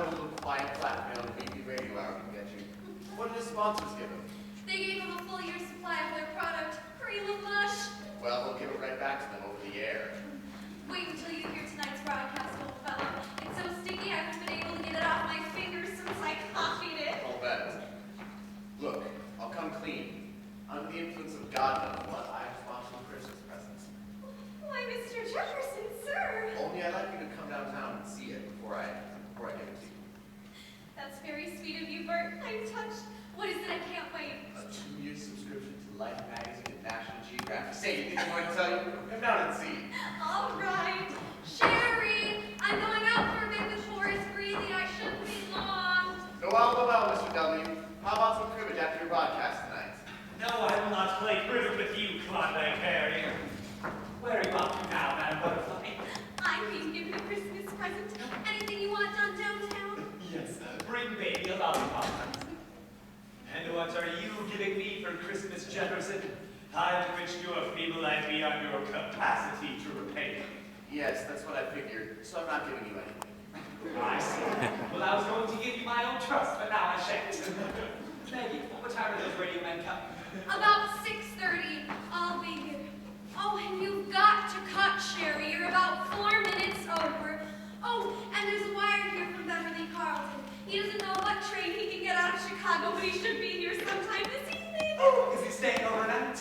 what a little quiet, flat-mailed weekly radio hour can get you. What did his sponsors give him? They gave him a full year's supply of their product, Cream of Mush. Well, we'll give it right back to them over the air. Wait until you hear tonight's broadcast, old fellow. It's so sticky I haven't been able to get it off my fingers since I copied it. I'll bet. Look, I'll come clean. Under the influence of God knows what, I have sponsored Christmas presents. Why, Mr. Jefferson, sir. Only I'd like you to come downtown and see it before I give it to you. That's very sweet of you, Bert. I'm touched. What is it? I can't wait. A 2-year subscription to Life magazine and National Geographic. Say, you think I'm going to tell you? Come down and see. All right. Sherry, I'm going out for a bit with Horace Greeley. I shouldn't be long. Noel, Mr. W. How about some cribbage after your broadcast tonight? No, I will not play cribbage with you, Klondike Harrier. Where are you off to now, Madam Butterfly? I'm being given a Christmas present. Anything you want done downtown? Yes, bring baby a lollipop. And what are you giving me for Christmas, Jefferson? I've enriched your feeble life beyond your capacity to repay me. Yes, that's what I figured, so I'm not giving you anything. I see. Well, I was going to give you my own trust, but now I shan't. Maggie, what time are those radio men coming? About 6:30. I'll be here. Oh, and you've got to cut, Sherry. You're about 4 minutes over. Oh, and there's a wire here from Beverly Carlton. He doesn't know what train he can get out of Chicago, but he should be here sometime this evening. Oh, is he staying overnight?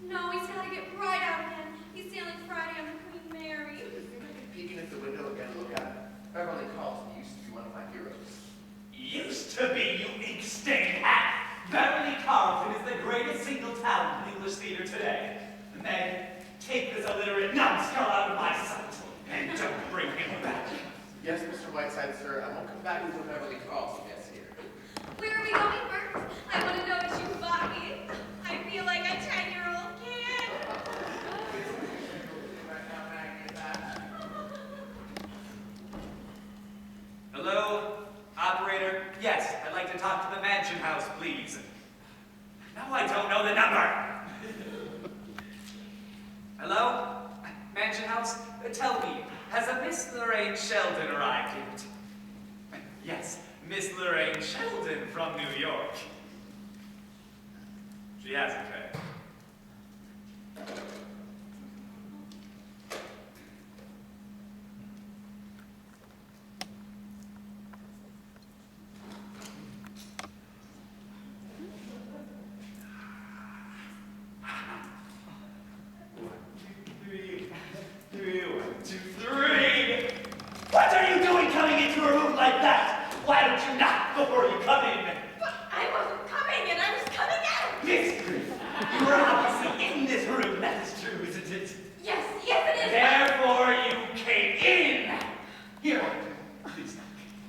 No, he's got to get right out again. He's sailing Friday on the Queen Mary. Peeking at the window again, look at it. Beverly Carlton used to be one of my heroes. Used to be, you ink-stained hat! Beverly Carlton is the greatest single talent in English theater today. Meg, take this illiterate numbskull out of my sight, and don't bring him back. Yes, Mr. Whiteside, sir, I won't come back until Beverly Carlton gets here. Where are we going, Bert? I want to know what you bought me. I feel like a 10-year-old kid. Hello? Operator? Yes, I'd like to talk to the Mansion House, please. Now I don't know the number. Hello? Mansion House? Tell me, has a Miss Lorraine Sheldon arrived yet? Yes, Miss Lorraine Sheldon from New York. She hasn't, eh? What are you doing coming into a room like that? Why don't you knock before you come in? But I wasn't coming in, I was coming out. Miss Green, you were obviously in this room, that is true, isn't it? Yes, yes it is. Therefore you came in. Here, please knock.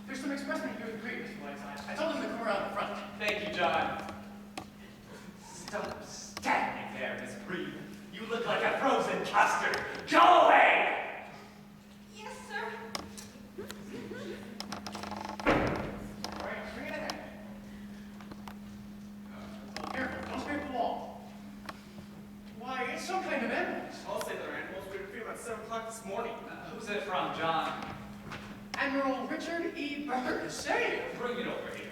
There's some expressmen here with Greek, Mr. Whiteside. I told them to come around the front. Thank you, John. Stop standing there, Miss Green. You look like a frozen custard. Go away! Yes, sir. All right, bring it ahead. Careful, don't scrape the wall. Why, it's some kind of ambulance. I'll say they're animals. We were here about 7 o'clock this morning. Who's it from, John? Admiral Richard E. Byrd, say. Bring it over here.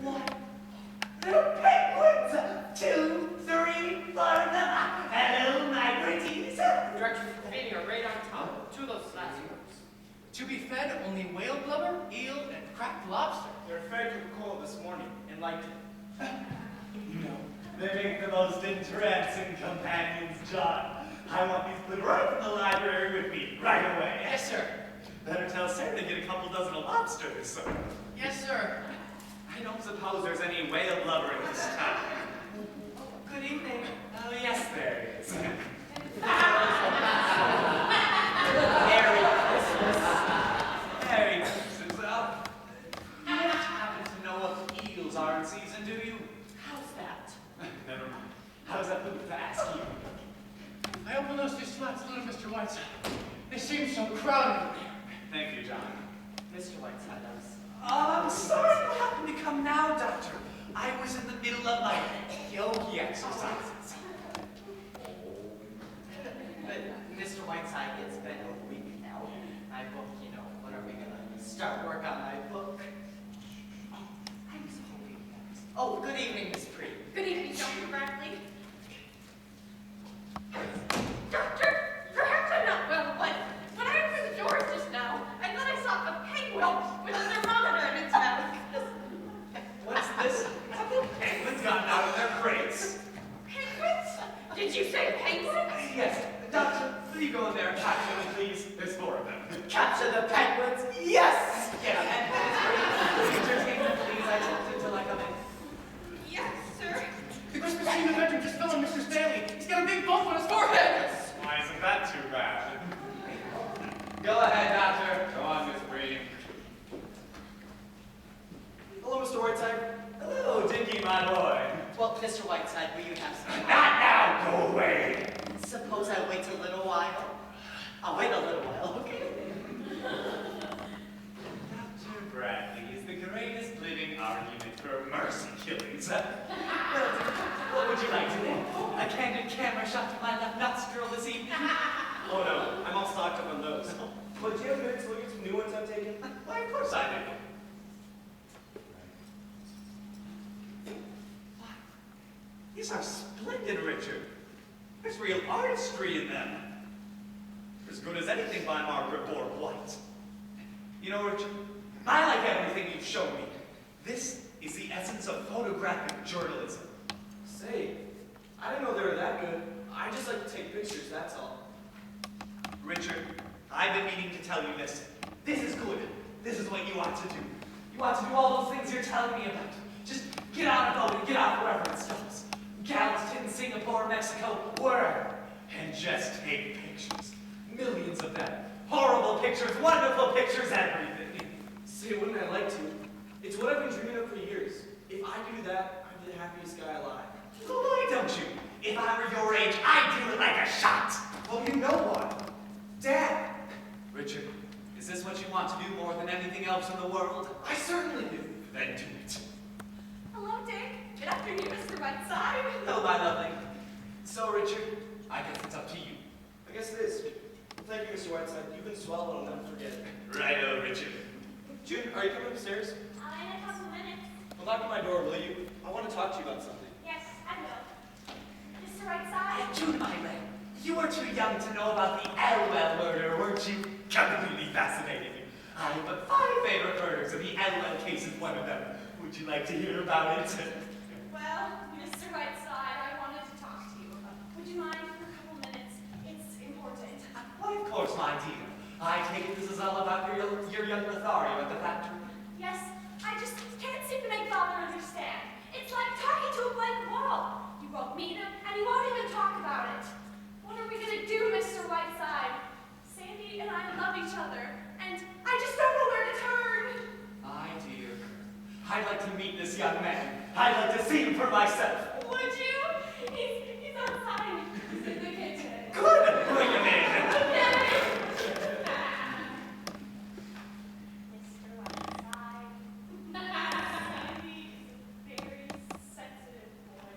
What? The penguins! 2, 3, 4 of them. Hello, my pretties. Directions for feeding are right on top. 2 of those last ones. To be fed only whale blubber, eel, and cracked lobster. They're fed Coca-Cola this morning and liked it. No, they make the most entrancing companions, John. I want these put right in the library with me right away. Yes, sir. Better tell Sarah to get a couple dozen of lobsters. Yes, sir. I don't suppose there's any whale blubber in this town. Good evening. Oh, yes, there is. Merry Christmas. Merry Christmas. You don't happen to know what eels are in season, do you? How's that? Never mind. How does that look to ask you? I opened those 2 slots, little Mr. Whiteside. They seem so crowded. Thank you, John. Mr. Whiteside, I'm sorry what happened to come now, Doctor. I was in the middle of my yogi exercises. good evening, Miss Pree. Good evening, Dr. Bradley. Doctor, perhaps I'm not well, but when I opened the doors just now, I thought I saw a penguin with a thermometer in its mouth. What's this? Have the penguins gotten out of their crates? Penguins? Did you say penguins? Yes. Doctor, will you go in there and capture them, please? There's 4 of them. Capture the penguins? Yes! Yes, and Miss Pree, entertain them, please. I told you till I come in. Yes, sir. The Christmas tree in the bedroom just fell on Mr. Stanley. He's got a big bump on his forehead. Why isn't that too bad? Go ahead, Doctor. Go on, Miss Breen. Hello, Mr. Whiteside. Hello, Dinky, my boy. Well, Mr. Whiteside, will you have some? Not now! Go away! Suppose I wait a little while? I'll wait a little while, okay? Dr. Bradley is the greatest living argument for mercy killings. What would you like today? A candid camera shot to my left nostril this evening? Oh no, I'm all stocked up on those. But do you have minutes to look at some new ones I've taken? Why, of course I do. These are splendid, Richard. There's real artistry in them. As good as anything by Margaret Borg White. You know, Richard, I like everything you've shown me. This is the essence of photographic journalism. Say, I didn't know they were that good. I just like to take pictures, that's all. Richard, I've been meaning to tell you this. This is good. This is what you ought to do. You ought to do all those things you're telling me about. Just get on a boat and get out wherever it stops. Galveston, Singapore, Mexico, wherever. And just take pictures. Millions of them. Horrible pictures, wonderful pictures, everything. Say, wouldn't I like to? It's what I've been dreaming of for years. If I could do that, I'd be the happiest guy alive. Well, why don't you? If I were your age, I'd do it like a shot. Well, you know what? Dad! Richard, is this what you want to do more than anything else in the world? I certainly do. Then do it. Hello, Dick. Good afternoon, Mr. Whiteside. Hello, my lovely. So, Richard, I guess it's up to you. I guess it is. Thank you, Mr. Whiteside. You've been swell and I'll never forget it. Righto, Richard. June, are you coming upstairs? In a couple minutes. Well, knock on my door, will you? I want to talk to you about something. Yes, I will. Mr. Whiteside? June, my lad, you were too young to know about the Elwell murder, weren't you? Completely fascinating. I have but 5 favorite murders, and the Elwell case is one of them. Would you like to hear about it? Well, Mr. Whiteside, I wanted to talk to you. Would you mind for a couple minutes? It's important. Why, of course, my dear. I take it this is all about your young Lothario at the factory. Yes, I just can't seem to make Father understand. It's like talking to a blank wall. You won't meet him, and you won't even talk about it. What are we gonna do, Mr. Whiteside? Sandy and I love each other, and I just don't know where to turn. My dear, I'd like to meet this young man. I'd like to see him for myself. Would you? He's outside. He's in the kitchen. Good, bring him in. Okay. Mr. Whiteside. Sandy is a very sensitive boy.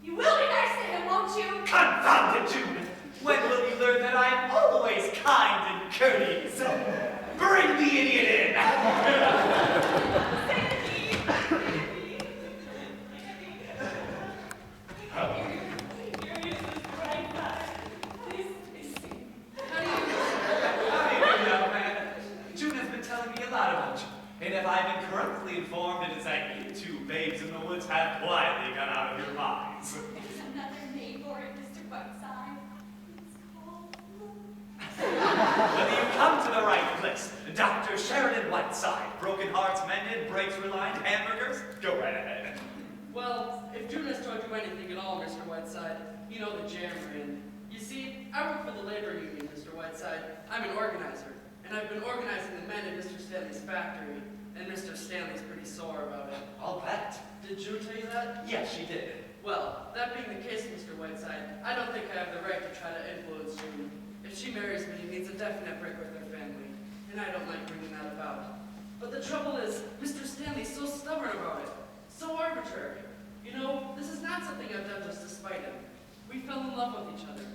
You will be nice to him, won't you? Confound it, June! When will you learn that I am always kind and courteous? Bring the idiot in! How do you do, young man? June has been telling me a lot about you. And if I've been correctly informed, it is that you 2 babes in the woods have quietly gone out of your minds. There's another name for it, Mr. Whiteside. It's called Well, you've come to the right place. Dr. Sheridan Whiteside. Broken hearts mended, brakes relined, hamburgers. Go right ahead. Well, if June has told you anything at all, Mr. Whiteside, you know the jam we're in. You see, I work for the labor union, Mr. Whiteside. I'm an organizer, and I've been organizing the men in Mr. Stanley's factory, and Mr. Stanley's pretty sore about it. I'll bet. Did June tell you that? Yes, she did. Well, that being the case, Mr. Whiteside, I don't think I have the right to try to influence June. If she marries me, it means a definite break with her family, and I don't like bringing that about. But the trouble is, Mr. Stanley's so stubborn about it, so arbitrary. You know, this is not something I've done just to spite him. We fell in love with each other.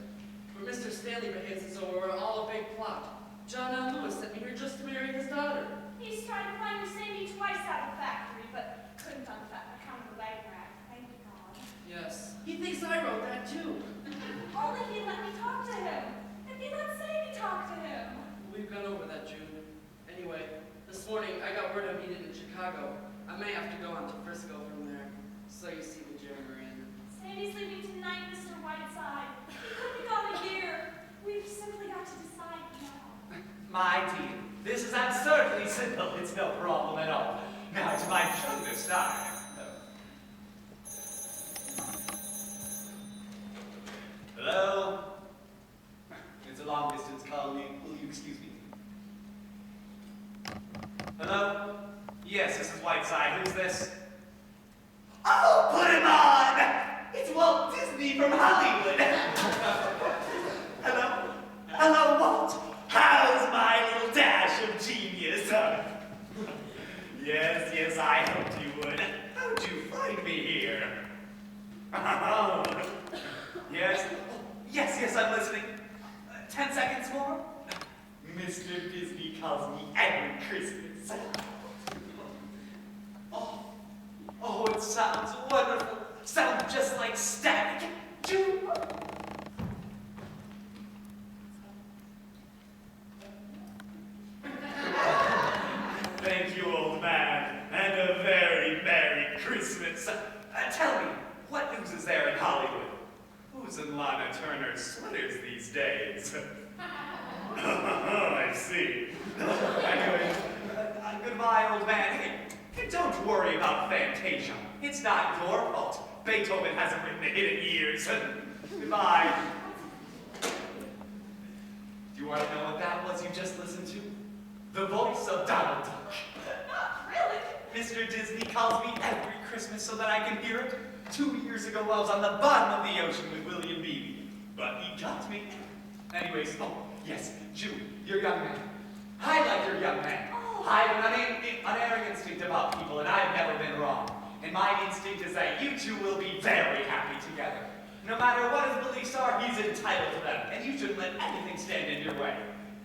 But Mr. Stanley behaves as though we were all a big plot. John L. Lewis sent me here just to marry his daughter. He's tried to find Sandy twice out of the factory, but couldn't on account of the leg rack, thank God. Yes. He thinks I wrote that too. Only he let me talk to him. If he let Sadie talk to him. We've gone over that, June. Anyway, this morning I got word I'm needed in Chicago. I may have to go on to Frisco from there. So you see the Jerry Miranda. Sadie's leaving tonight, Mr. Whiteside. He could be gone a year. We've simply got to decide now. My dear, this is absurdly simple. It's no problem at all. Now to my youngest eye. Hello? It's a long distance call. Will you excuse me? Hello? Yes, this is Whiteside. Who's this? Oh, put him on! It's Walt Disney from Hollywood. Hello? Hello, Walt. How's my little dash of genius? Yes, I hoped you would. How'd you find me here? Oh, yes, I'm listening. 10 seconds more? Mr. Disney calls me every Christmas. Oh, it sounds wonderful. Sounds just like static. Thank you, old man, and a very Merry Christmas. Tell me, what news is there in Hollywood? Who's in Lana Turner's sweaters these days? I see. Anyway, goodbye, old man. Hey, don't worry about Fantasia. It's not your fault. Beethoven hasn't written a hit in years. Goodbye. Do you want to know what that was you just listened to? The voice of Donald Duck. Really? Mr. Disney calls me every Christmas so that I can hear it. 2 years ago, I was on the bottom of the ocean with William Beebe. But he got me. Anyways, yes, Jude, your young man. I like your young man. Oh. I have an unerring instinct about people, and I've never been wrong. And my instinct is that you two will be very happy together. No matter what his beliefs are, he's entitled to them, and you shouldn't let anything stand in your way.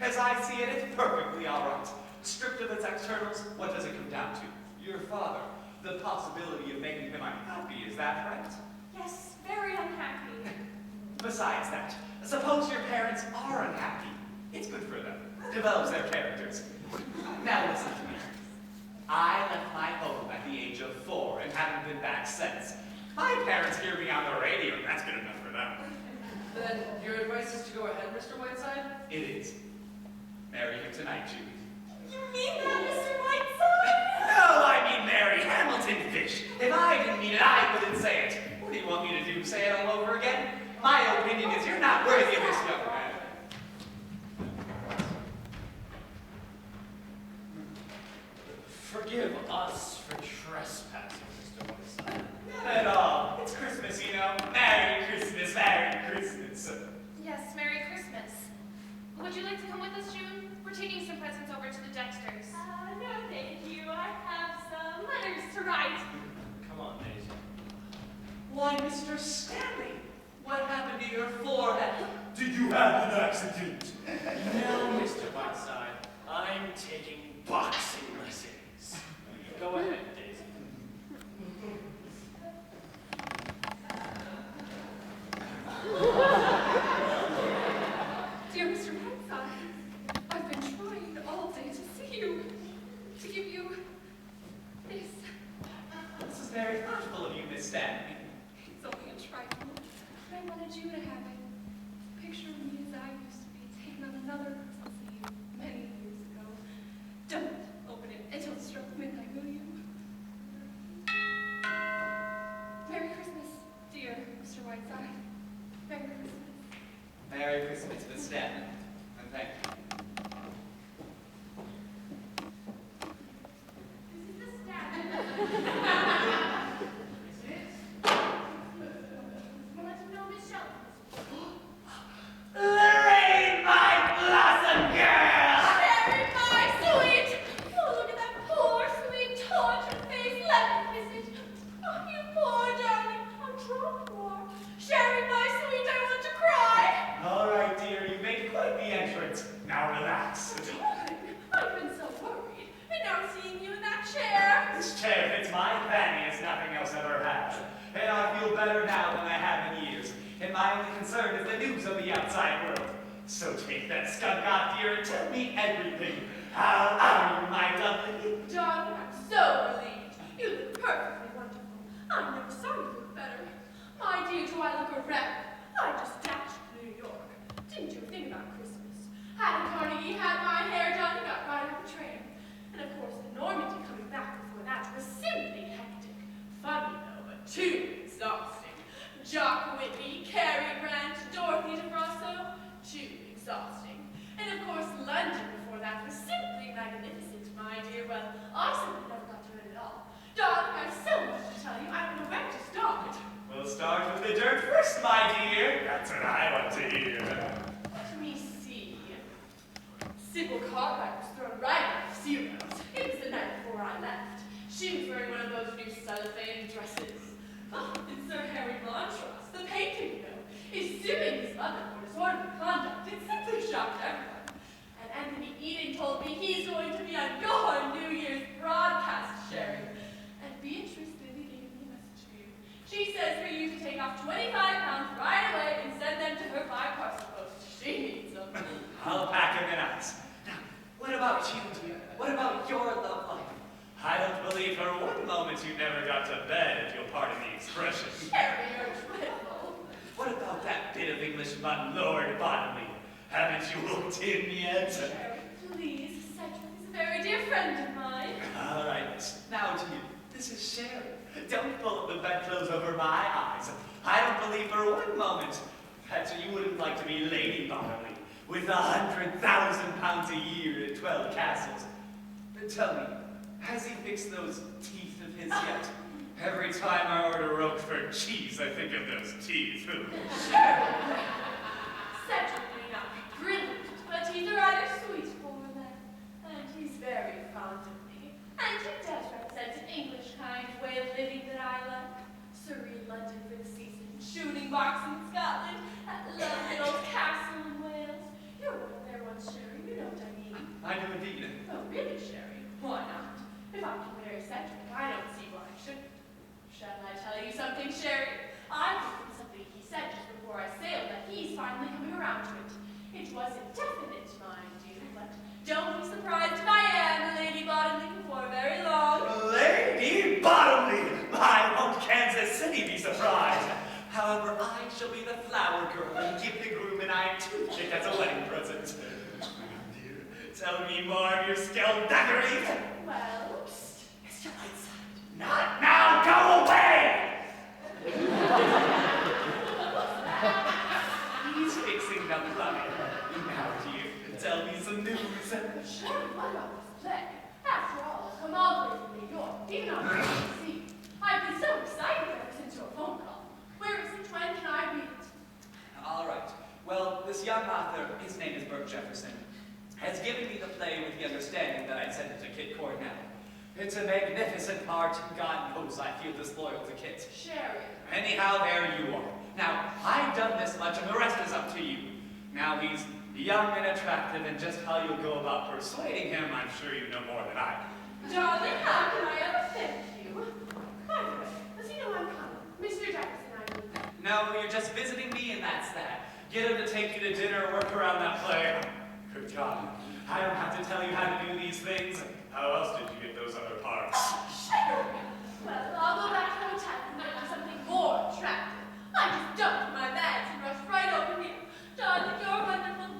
As I see it, it's perfectly all right. Stripped of its externals, what does it come down to? Your father. The possibility of making him unhappy, is that right? Yes, very unhappy. Besides that, suppose your parents are unhappy. It's good for them. Develops their characters. Now listen to me. I left my home at the age of 4 and haven't been back since. My parents hear me on the radio, and that's good enough for them. Then your advice is to go ahead, Mr. Whiteside? It is. Marry him tonight, Judy. You mean that, Mr. Whiteside? No, I mean Mary Hamilton Fish. If I didn't mean it, I wouldn't say it. What do you want me to do, say it all over again? My opinion is you're not worthy of this young man. Forgive us for trespassing, Mr. Whiteside. Not at all. It's Christmas, you know. Merry Christmas, Merry Christmas. Yes, Merry Christmas. Would you like to come with us, June? We're taking some presents over to the Dexters. No, thank you. I have some letters to write. Come on, Daisy. Why, Mr. Stanley, what happened to your forehead? Did you have an accident? No, Mr. Whiteside. I'm taking boxing lessons. Go ahead, Daisy. Dear Mr. Whiteside, I've been trying all day to see you, to give you this. This is very thoughtful of you, Miss Stanley. It's only a trifle, but I wanted you to have it. Picture me as I used to be, taken on another Christmas Eve many years ago. Don't open it until it struck midnight, will you? Merry Christmas, dear Mr. Whiteside. Merry Christmas. Merry Christmas, Miss Stanley. And thank you. This is the staff. We'll let you know Miss Shelton. Lorraine, my blossom girl! Mary, my sweet! Oh, look at that poor, sweet, tortured face. Let me kiss it. Oh, you poor darling. I'm drunk, poor. Sherry, my sweet, I want to cry. All right, dear, you made quite the entrance. Now the news of the outside world. So take that skunk off here and tell me everything. How are you, my lovely? Darling, I'm so relieved. You look perfectly wonderful. I never saw you look better. My dear, do I look a wreck? I just dashed to New York. Didn't you think about Christmas? Had a Carnegie, had my hair done, and got right on the train. And of course, the Normandy coming back before that was simply hectic. Funny though, but too exhausting. Jock Whitney, Cary Grant, Dorothy DeFrosso, too exhausting. And of course, London before that was simply magnificent, my dear. Well, I simply never got to it at all. Darling, I have so much to tell you, I don't know where to start. We'll start with the dirt first, my dear. That's what I want to hear. Let me see. Sybil Cartwright was thrown right out of Zeros. It was the night before I left. She was wearing one of those new cellophane dresses. Oh, and Sir Harry Montross, the painter, you know, is suing his mother for disorderly conduct. It simply shocked everyone. And Anthony Eden told me he's going to be on your New Year's broadcast, Sherry. And Beatrice Lilly gave me a message for you. She says for you to take off 25 pounds right away and send them to her by parcel post. She needs them. I'll pack him in ice. Now, what about you, dear? What about your love life? I don't believe for one moment you never got to bed, if you'll pardon the expression. Sherry, you're dreadful. What about that bit of English about Lord Bottomley? Haven't you hooked in yet? Sherry, please. Cedric is a very dear friend of mine. All right, now to you. This is Sherry. Don't pull up the bedclothes over my eyes. I don't believe for one moment that you wouldn't like to be Lady Bottomley with 100,000 pounds a year and 12 castles. But tell me, has he fixed those teeth of his yet? Every time I order Roquefort cheese, I think of those teeth. Cedric may not be brilliant, but he's a rather sweet poor man. And he's very fond of me. And he does represent an English kind of way of living that I like. Surrey, London for the season, shooting box in Scotland, that lovely old castle in Wales. You were there once, Sherry, you know what I mean. I do indeed. Oh, really, Sherry? Why not? If I can marry Cedric, I don't see why I shouldn't. Shall I tell you something, Sherry? I think it was something he said just before I sailed that he's finally coming around to it. It was indefinite, mind you, but don't be surprised if I am Lady Bottomley before very long. Lady Bottomley! I won't Kansas City be surprised. However, I shall be the flower girl and give the groom an iron toothpick as a wedding present. Dear, tell me more of your skellduggery. Well, Mr. Whiteside. Not now, go away! He's fixing the plumbing. Now, dear, tell me some news. Sherry, what about this play? After all, I've come all the way from New York, even on the sea. I've been so excited ever since your phone call. Where is it? When can I read it? All right. Well, this young author, his name is Bert Jefferson, has given me the play with the understanding that I'd send it to Kit Cornell. It's a magnificent part, and God knows I feel disloyal to Kit. Sherry. Anyhow, there you are. Now, I've done this much, and the rest is up to you. Now, he's young and attractive, and just how you'll go about persuading him, I'm sure you know more than I. Darling, how can I ever thank you? By the way, does he know I'm coming? Mr. Jefferson, I mean. No, you're just visiting me, and that's that. Get him to take you to dinner or work around that play. Good God, I don't have to tell you how to do these things. How else did you get those other parts? Sherry. Well, I'll go back to the hotel and get you something more attractive. I just dumped my bags and rushed right over here. Darling, you're wonderful.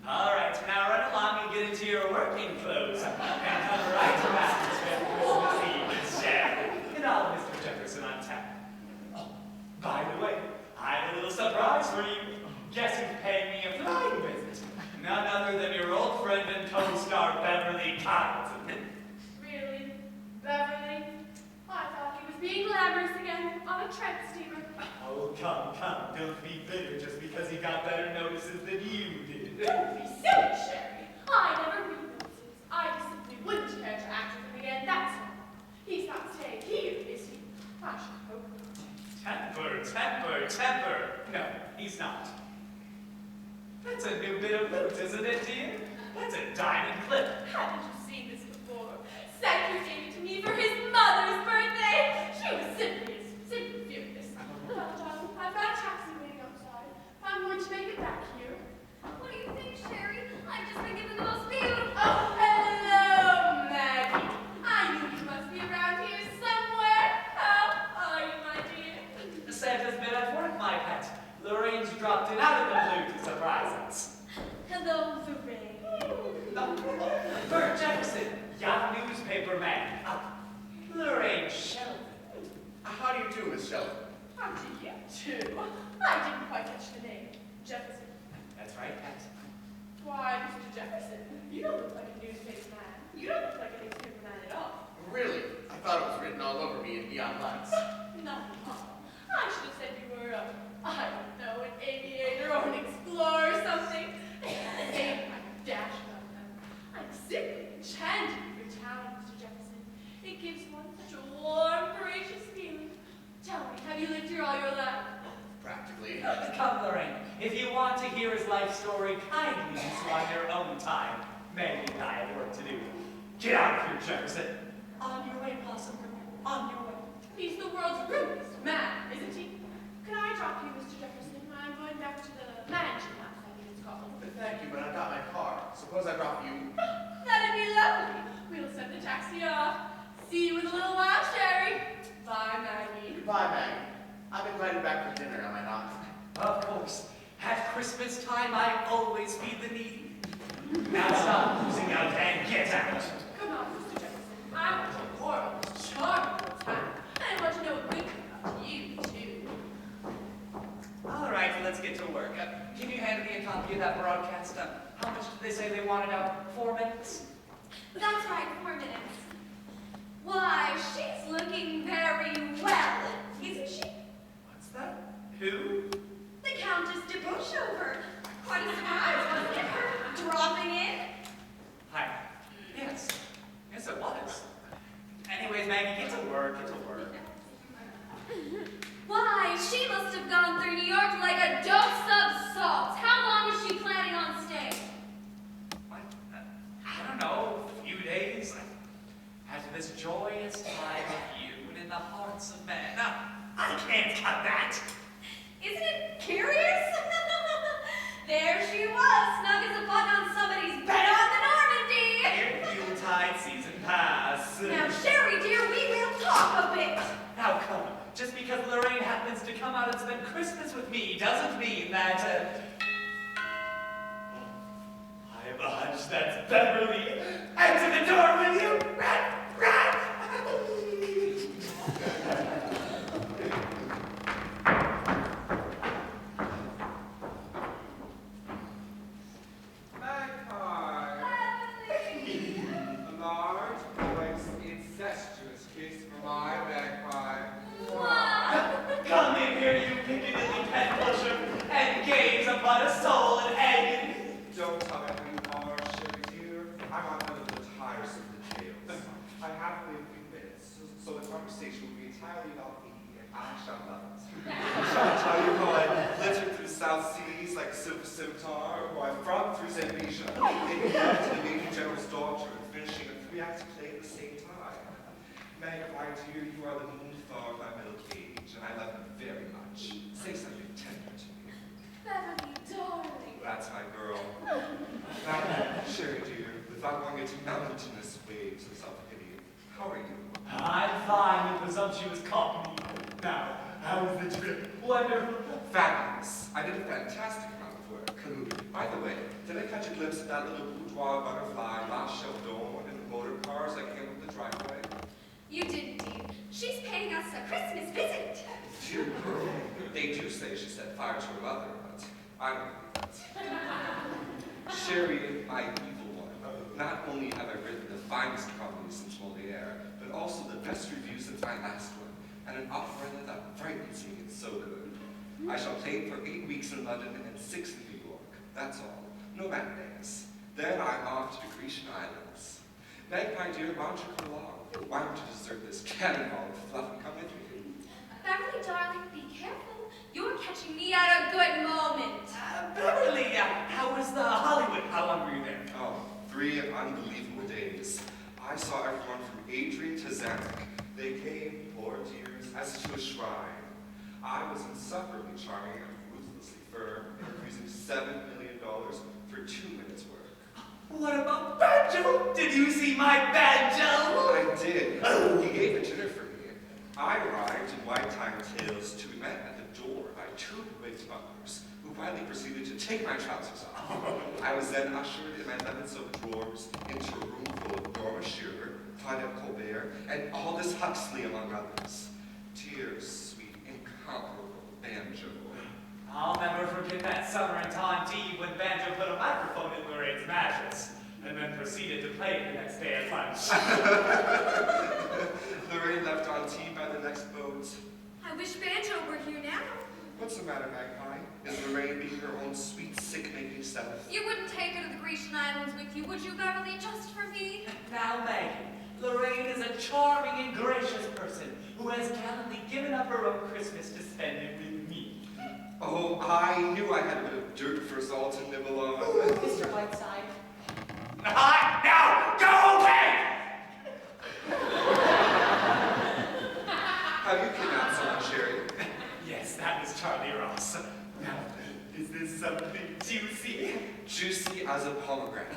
All right, now run along and get into your working clothes. And come right back to spend Christmas Eve with Sharon and all of Mr. Jefferson on tap. Oh, by the way, I have a little surprise for you. Guess who's paying me a flying visit? None other than your old friend and co-star Beverly Carlton. Really? Beverly? I thought he was being glamorous again on a tramp steamer. Oh, come, don't be bitter just because he got better notices than you did. Don't be silly, Sherry. I never read notices. I just simply wouldn't care to act with him again, that's all. He's not staying here, is he? I should hope not. Temper. No, he's not. That's a new bit of loot, isn't it, dear? That's a diamond clip. Haven't you seen this before? Cedric gave it to me for his mother's birthday. She was simply furious. Well, darling, I've got a taxi waiting outside. dropped in out of the blue to surprise us. Hello, Lorraine. Bert Jefferson, young newspaper man. Lorraine Sheldon. How do you do, Miss Sheldon? How do you get to? I didn't quite catch the name. Jefferson. That's right, Pat. Why, Mr. Jefferson, you don't look like a newspaper man. You don't look like a newspaper man at all. Really? I thought it was written all over me in neon lights. Not at all. I should have said you were, I don't know, an aviator or an explorer or something. A name like a dash about them. I'm simply enchanted with your town, Mr. Jefferson. It gives one such a warm, gracious feeling. Tell me, have you lived here all your life? Practically. Come, Lorraine. If you want to hear his life story, kindly do so on your own time. Maggie and I have work to do. Get out of here, Jefferson. On your way, Blossom. On your way. He's the world's rudest man, isn't he? Can I drop you, Mr. Jefferson? I'm going back to the mansion house, I think it's called. Thank you, but I've got my car. Suppose I drop you. That'd be lovely. We'll send the taxi off. See you in a little while, Sherry. Bye, Maggie. Goodbye, Maggie. I've invited back for dinner, am I not? Of course. At Christmas time, I always feed the needy. Now stop losing out and get out. Come on, Mr. Jefferson. I want a horrible, charming little time. And I want to know a good thing about you, too. All right, let's get to work. Can you hand me a copy of that broadcast? How much did they say they wanted out? 4 minutes? That's right, 4 minutes. Why, she's looking very well, isn't she? What's that? Who? The Countess de Bushover. Quite a surprise, wasn't it? Her dropping in. Hi. Yes. Yes, it was. Anyways, Maggie, get to work. Get to work. Why, she must have gone through New York like a dose of salt. How long is she planning on staying? What? I don't know. A few days. After this joyous time of June in the hearts of men. I can't cut that. Isn't it curious? There she was, snug as a bug on somebody's bed on the Normandy. Here, Yuletide season pass. Now, Sherry, dear, we will talk a bit. Now come, just because Lorraine happens to come out and spend Christmas with me doesn't mean that, I have a hunch that's Beverly. Enter the door, will you? Run! Magpie. A large, moist, incestuous kiss for my magpie. Come in here, you Piccadilly pet pusher, and gaze upon a soul in agony. Don't tell me who you are, Sherry dear. I'm on one of the tiresome details. I have only a few minutes, so the conversation will be entirely about me, and I shall love it. Shall I tell you how I glittered through the South Seas like a silver scimitar, or I frolicked through Zambesia, making love to the Major General's daughter and finishing a 3-act play at the same time? Magpie dear, you are the moonflower of my middle age, and I love you very much. Say something tender to me. Beverly, darling. That's my girl. Now, Sherry dear, without going into mountainous waves of self-pity, how are you? I'm fine, you presumptuous cockney. Now, how was the trip? Wonderful. Fabulous. I did a fantastic amount of work. By the way, did I catch a glimpse of that little boudoir butterfly, La Sheldon, in the motor cars I came up the driveway? You did indeed. She's paying us a Christmas visit. Dear girl. They do say she set fire to her mother, but I don't believe that. Sherry, my evil one, not only have I written the finest comedy since Moliere, but also the best review since my last one, and an operetta that frightens me is so good. I shall play it for 8 weeks in London and 6 in New York. That's all. No matinees. Then I'm off to the Grecian Islands. Magpie dear, why don't you come along? Why don't you desert this cannonball of fluff and come with me? Beverly, darling, be careful. You're catching me at a good moment. Beverly, how was the Hollywood? How long were you there? Oh, 3 unbelievable days. I saw everyone from Adrian to Zanuck. They came, poor dears, as to a shrine. I was insufferably charming and ruthlessly firm, refusing $7 million for 2 minutes' work. What about Banjo? Did you see my Banjo? I did. He gave a dinner for me. I arrived in white-time tails to be met at the door by 2 wig smugglers, who quietly proceeded to take my trousers off. I was then ushered in my lemon silk drawers into a room full of Norma Shearer, Claudette Colbert, and Aldous Huxley, among others. Dear, sweet, incomparable Banjo. I'll never forget that summer in Time Tea when Banjo put a microphone in Lorraine's mattress and then proceeded to play it the next day at lunch. Lorraine left on tea by the next boat. I wish Banjo were here now. What's the matter, Magpie? Is Lorraine being her own sweet, sick-making self? You wouldn't take her to the Grecian islands with you, would you, Beverly, just for me? Now, Maggie, Lorraine is a charming and gracious person who has gallantly given up her own Christmas to spend it with me. Oh, I knew I had a bit of dirt for us all to nibble on. Mr. Whiteside. Now, go away! Have you kidnapped someone, Sherry? Yes, that was Charlie Ross. Now, is this something juicy? Juicy as a pomegranate.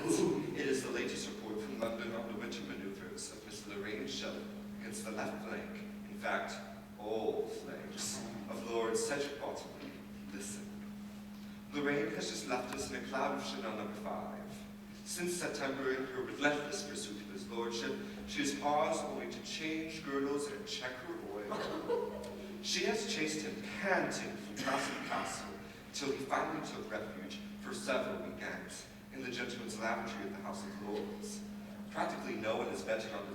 It is the latest report from London on the winter maneuvers of Miss Lorraine Shelley against the left flank, in fact, all flanks, of Lord Cedric Bottomley. Listen. Lorraine has just left us in a cloud of Chanel No. 5. Since September, in her relentless pursuit of his lordship, she has paused only to change girdles and check her oil. She has chased him panting from castle to castle, till he finally took refuge for several weekends in the gentleman's lavatory of the House of Lords. Practically no one is betting on the